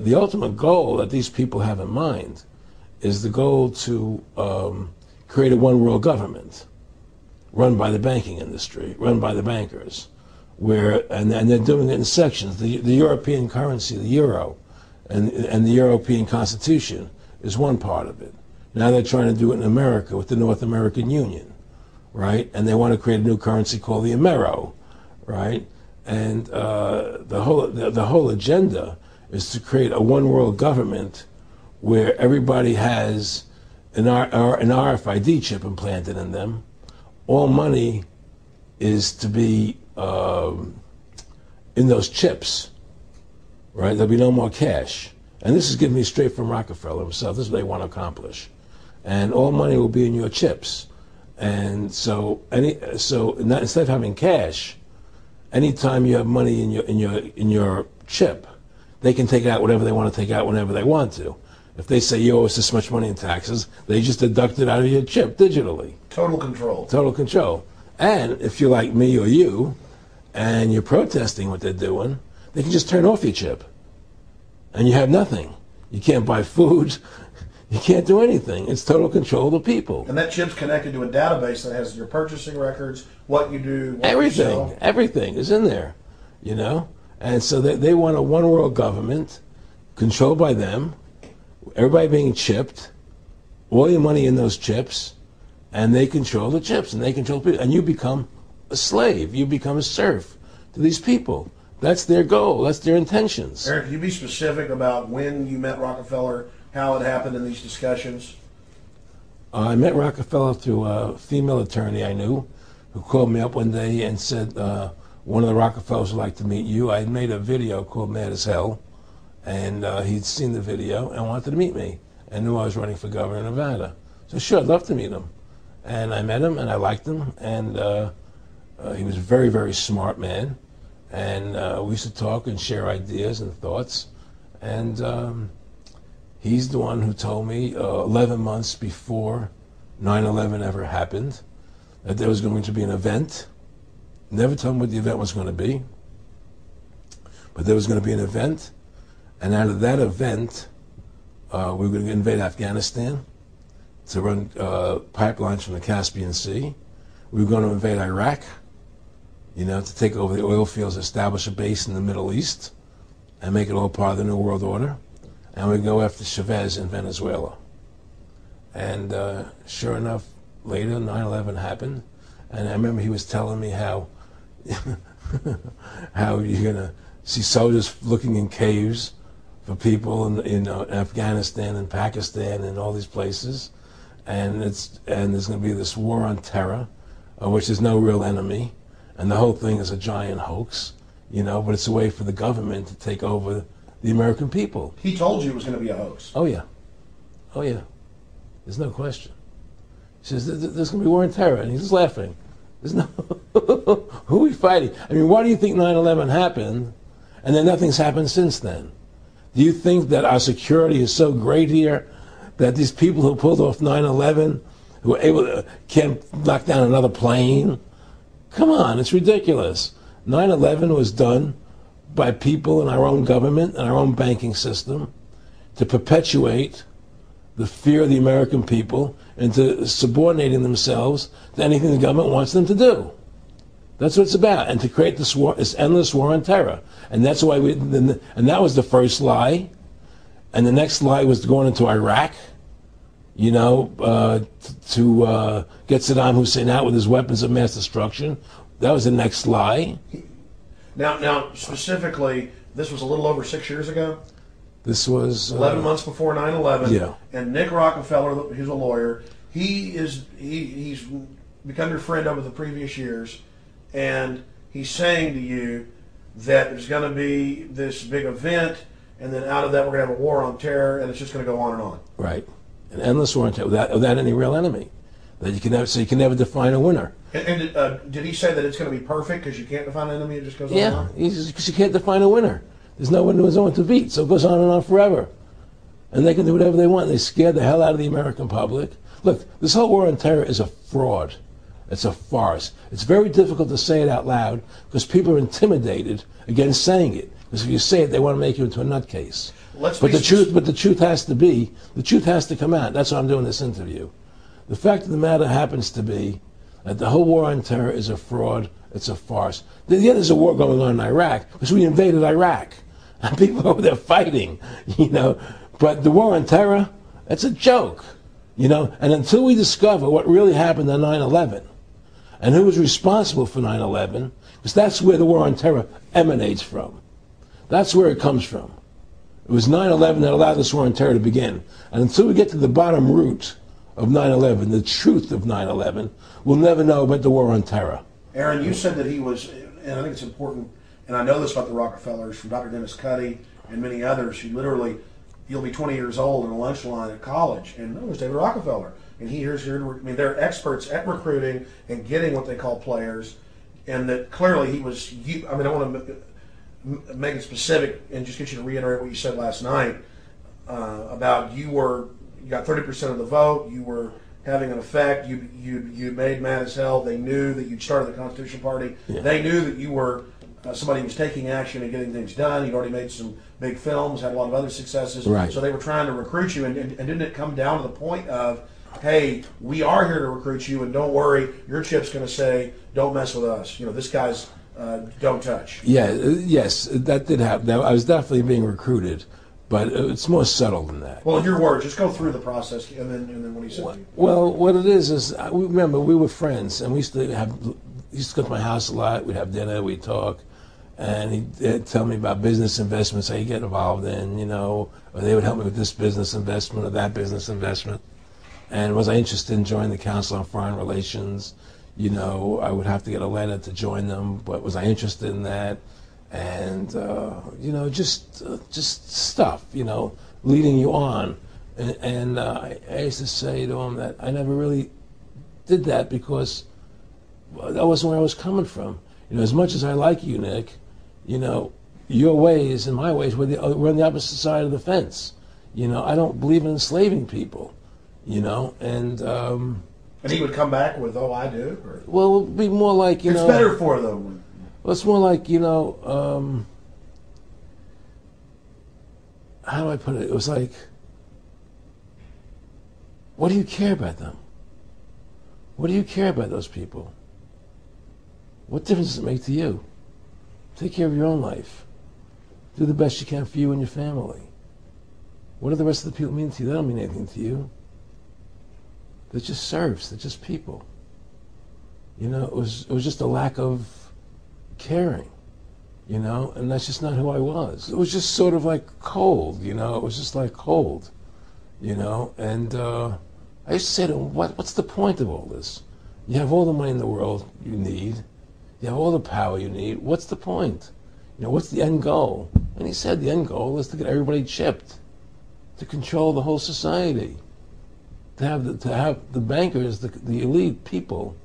the ultimate goal that these people have in mind is the goal to create a one world government run by the banking industry, run by the bankers, and they're doing it in sections. The European currency, the euro, and the European Constitution is one part of it. Now they're trying to do it in America with the North American Union, right? And they want to create a new currency called the Amero, right? And the whole agenda is to create a one world government where everybody has an RFID chip implanted in them. All money is to be in those chips, right? There'll be no more cash. And this is given me straight from Rockefeller himself. This is what they want to accomplish. And all money will be in your chips. And so instead of having cash, anytime you have money in your chip, they can take out whatever they want to take out whenever they want to. If they say you owe us this much money in taxes, they just deduct it out of your chip digitally. Total control. Total control. And if you're like me or you, and you're protesting what they're doing, they can just turn off your chip. And you have nothing. You can't buy food. You can't do anything. It's total control of the people. And that chip's connected to a database that has your purchasing records, what you do, what everything, you sell. Everything is in there, you know? And so they want a one world government controlled by them, everybody being chipped, all your money in those chips, and they control the chips, and they control people. And you become a slave. You become a serf to these people. That's their goal. That's their intentions. Eric, can you be specific about when you met Rockefeller, how it happened in these discussions? I met Rockefeller through a female attorney I knew who called me up one day and said, one of the Rockefellers would like to meet you. I had made a video called Mad as Hell, and he'd seen the video and wanted to meet me and knew I was running for governor of Nevada. So sure, I'd love to meet him. And I met him, and I liked him, and he was a very, very smart man. And we used to talk and share ideas and thoughts. And he's the one who told me 11 months before 9/11 ever happened that there was going to be an event. Never told me what the event was going to be, but there was going to be an event. And out of that event, we were going to invade Afghanistan to run pipelines from the Caspian Sea. We were going to invade Iraq, you know, to take over the oil fields, establish a base in the Middle East, and make it all part of the New World Order. And we go after Chavez in Venezuela. And sure enough, later 9/11 happened, and I remember he was telling me how how you're gonna see soldiers looking in caves for people in Afghanistan and Pakistan and all these places, and there's going to be this war on terror, which is no real enemy, and the whole thing is a giant hoax, you know. But it's a way for the government to take over the American people. He told you it was going to be a hoax. Oh yeah, oh yeah. There's no question. He says there's going to be war on terror, and he's just laughing. There's no who are we fighting? I mean, why do you think 9/11 happened, and then nothing's happened since then? Do you think that our security is so great here that these people who pulled off 9/11, who were able to, can't knock down another plane? Come on, it's ridiculous. 9/11 was done by people in our own government and our own banking system to perpetuate the fear of the American people into subordinating themselves to anything the government wants them to do. That's what it's about, and to create this war, this endless war on terror. And that's why and that was the first lie. And the next lie was going into Iraq, you know, to get Saddam Hussein out with his weapons of mass destruction. That was the next lie. Now, specifically, this was a little over 6 years ago. This was 11 months before 9/11. Yeah. And Nick Rockefeller, who's a lawyer, he's become your friend over the previous years, and he's saying to you that there's going to be this big event, and then out of that we're going to have a war on terror, and it's just going to go on and on. Right, an endless war on terror without any real enemy. That you can never, so you can never define a winner. And did he say that it's going to be perfect because you can't define an enemy? It just goes on and on. Yeah, because you can't define a winner. There's no one to beat, so it goes on and on forever. And they can do whatever they want. They scared the hell out of the American public. Look, this whole war on terror is a fraud. It's a farce. It's very difficult to say it out loud because people are intimidated against saying it. Because if you say it, they want to make you into a nutcase. Let's But be the truth has to come out. That's why I'm doing this interview. The fact of the matter happens to be that the whole war on terror is a fraud. It's a farce. Yeah, there's a war going on in Iraq because we invaded Iraq. And people over there fighting, you know. But the war on terror, it's a joke, you know. And until we discover what really happened on 9/11 and who was responsible for 9/11, because that's where the war on terror emanates from. That's where it comes from. It was 9/11 that allowed this war on terror to begin. And until we get to the bottom root of 9/11, the truth of 9/11, we'll never know about the war on terror. Aaron, you said that he was, and I think it's important, and I know this about the Rockefellers from Dr. Dennis Cuddy and many others who literally, you'll be 20 years old in a lunch line at college, and there's David Rockefeller. And here's here. I mean, they're experts at recruiting and getting what they call players, and that clearly he was. I mean, I want to make it specific and just get you to reiterate what you said last night about you got 30% of the vote. You were having an effect. You made mad as hell. They knew that you'd started the Constitution Party. Yeah. They knew that you were somebody who was taking action and getting things done. You'd already made some big films, had a lot of other successes. Right. So they were trying to recruit you, and didn't it come down to the point of, hey, we are here to recruit you, and don't worry, your chip's going to say, don't mess with us. You know, this guy's don't touch. Yeah, yes, that did happen. I was definitely being recruited, but it's more subtle than that. Well, in your words, just go through the process, and then what he said to you. Well, what it is remember, we were friends, and we used to go to my house a lot. We'd have dinner, we'd talk, and he'd tell me about business investments that he'd get involved in, you know, or they would help me with this business investment or that business investment. And was I interested in joining the Council on Foreign Relations? You know, I would have to get a letter to join them, but was I interested in that? And, you know, just stuff, you know, leading you on. And I used to say to him that I never really did that because that wasn't where I was coming from. You know, as much as I like you, Nick, you know, your ways and my ways, we're on the opposite side of the fence. You know, I don't believe in enslaving people, you know, and he would come back with, oh, I do? Or? Well, it would be more like, you know. It's better for them. Well, it's more like, you know, how do I put it? It was like, what do you care about them? What do you care about those people? What difference does it make to you? Take care of your own life. Do the best you can for you and your family. What do the rest of the people mean to you? They don't mean anything to you. They're just serfs. They're just people. You know, it was just a lack of caring, you know, and that's just not who I was. It was just sort of like cold, you know. It was just like cold, you know. And I used to say to him, what's the point of all this? You have all the money in the world you need. You have all the power you need. What's the point? You know, what's the end goal? And he said the end goal is to get everybody chipped, to control the whole society, to have the bankers, the elite people,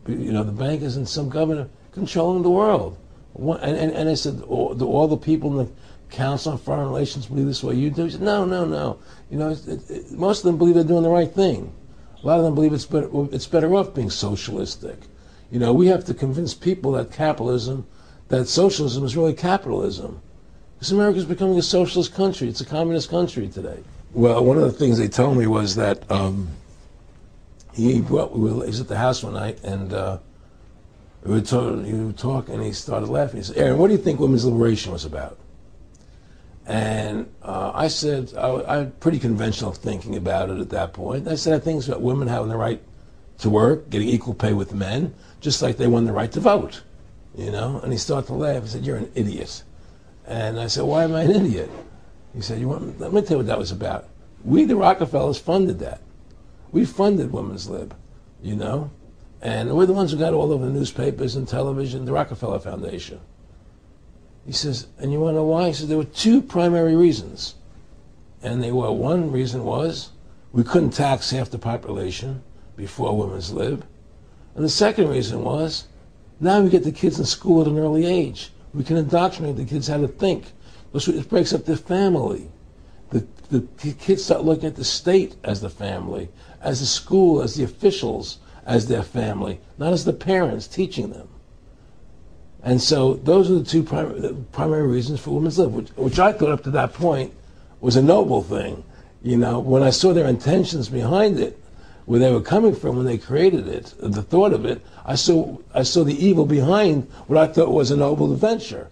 you know, the bankers and some governor controlling the world. And I said, do all the people in the Council on Foreign Relations believe this way you do? He said, no. You know, most of them believe they're doing the right thing. A lot of them believe it's better off being socialistic. You know, we have to convince people that socialism is really capitalism. Because America's becoming a socialist country. It's a communist country today. Well, one of the things they told me was that he was at the house one night, and he would talk, and he started laughing. He said, Aaron, what do you think women's liberation was about? And I said, I had pretty conventional thinking about it at that point. I said, I think it's about women having the right to work, getting equal pay with men, just like they won the right to vote, you know? And he started to laugh. He said, you're an idiot. And I said, why am I an idiot? He said, let me tell you what that was about. We, the Rockefellers, funded that. We funded Women's Lib, you know? And we're the ones who got all over the newspapers and television, the Rockefeller Foundation. He says, and you want to know why? He said, there were two primary reasons. And one reason was we couldn't tax half the population before Women's Lib. And the second reason was, now we get the kids in school at an early age. We can indoctrinate the kids how to think. It breaks up their family. The kids start looking at the state as the family, as the school, as the officials, as their family, not as the parents teaching them. And so those are the two primary reasons for women's lib, which I thought up to that point was a noble thing. You know, when I saw their intentions behind it, where they were coming from when they created it, the thought of it, I saw the evil behind what I thought was a noble adventure.